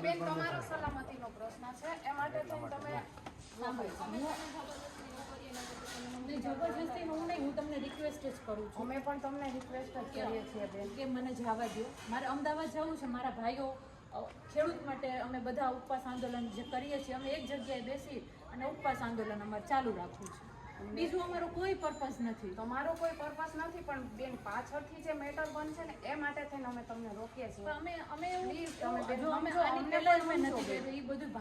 બેન તમારો સલામતીનો પ્રશ્ન છે એ માટે થઈને તમે જબરજસ્તી હું નહીં, હું તમને રિક્વેસ્ટ જ કરું છું. અમે પણ તમને રિક્વેસ્ટ જ કરીએ છીએ બેન કે મને જવા દો. મારે અમદાવાદ જવું છે. મારા ભાઈઓ ખેડૂત માટે અમે બધા ઉપવાસ આંદોલન જે કરીએ છીએ, અમે એક જગ્યાએ બેસી અને ઉપવાસ આંદોલન અમારે ચાલુ રાખવું છે. બીજું અમારો કોઈ પર્પઝ નથી. તમારો કોઈ પર્પસ નથી, પણ બેન પાછળથી જે મેટર બનશે ને એ માટે થઈને અમે તમને રોકીએ છીએ. અમે Please, તમે બેન જો અમે સમજો, આની અમને પહેલા પણ અમે સમજો નથી કર્યું. એ બધું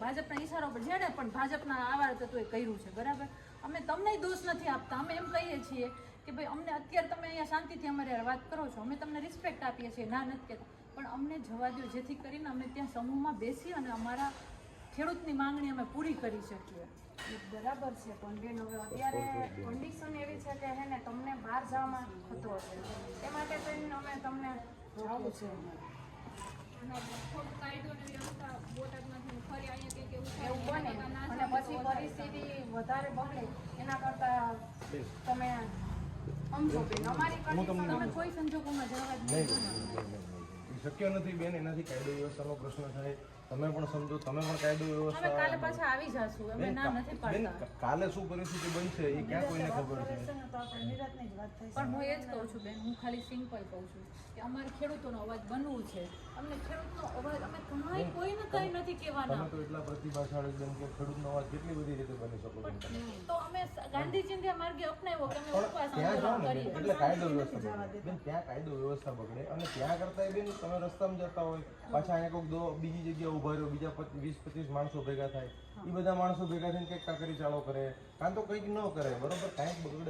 ભાજપના ઈશારા પર જેને પણ ભાજપના આવા તત્વોએ કર્યું છે, બરાબર. અમે તમને દોષ નથી આપતા. અમે એમ કહીએ છીએ કે ભાઈ અમને અત્યારે તમે અહીંયા શાંતિથી અમારે હારે વાત કરો છો, અમે તમને રિસ્પેક્ટ આપીએ છીએ, ના નથી કહેતા, પણ અમને જવા દો, જેથી કરીને અમે ત્યાં સમૂહમાં બેસી અને અમારા ખેડૂતની માંગણી અમે પૂરી કરી શકીએ. બરાબર છે, પણ બેન હવે અત્યારે કન્ડિશન એવી છે કે હે ને તમને બહાર જવામાં ખતરો છે, એ માટે થઈને અમે તમને જવું છે. એવું બને અને પછી પરિસ્થિતિ વધારે બગડે એના કરતા તમે સમજો બેન અમારી કન્ડિશન તમે કોઈ સંજોગોમાં જવા જ નહીં, નહીં. શક્ય નથી બેન. એનાથી કાયદો વ્યવસ્થાનો પ્રશ્ન થાય. તમે પણ સમજો, તમે પણ કાયદો અમે વ્યવસ્થા કાલે પાછા આવી જાશું. અમે ના નથી બેન, પાડતા. કાલે શું પરિસ્થિતિ બનશે એ ક્યાં કોઈને ખબર છે. તો આપણે નિરાતની જ વાત થઈ પણ હું એ જ કહું છું બેન, હું ખાલી સિમ્પલ કહું છું કે અમારે ખેડૂતોનો અવાજ બનવું છે. અમને ખેડૂતનો અવાજ અમે કંઈ કોઈને કંઈ નથી કહેવાના. તમે તો એટલા પ્રતિભાશાળી બેન કે ખેડૂતનો અવાજ કેટલી બધી રીતે બની શકો છો. તો અમે ગાંધી ચિંધ્યા માર્ગે અપનાવ્યો કે અમે પણ ઉપવાસ ત્યાં જાઓ આંદોલન ને બેન, કરીએ. એટલે કાયદો વ્યવસ્થા બગડે. બેન, ત્યાં કાયદો વ્યવસ્થા બગડે અને ત્યાં કરતા બેન તમે રસ્તામાં જતા હોય, પાછા અહીંયા કોઈક બીજી જગ્યાએ ઉભા રહ્યો, બીજા 20-25 માણસો ભેગા થાય, એ બધા માણસો ભેગા થઈને કંઈક કાકરી ચાળો કરે, કાં તો કંઈક ન કરે, બરોબર, કાંઈક બગડે.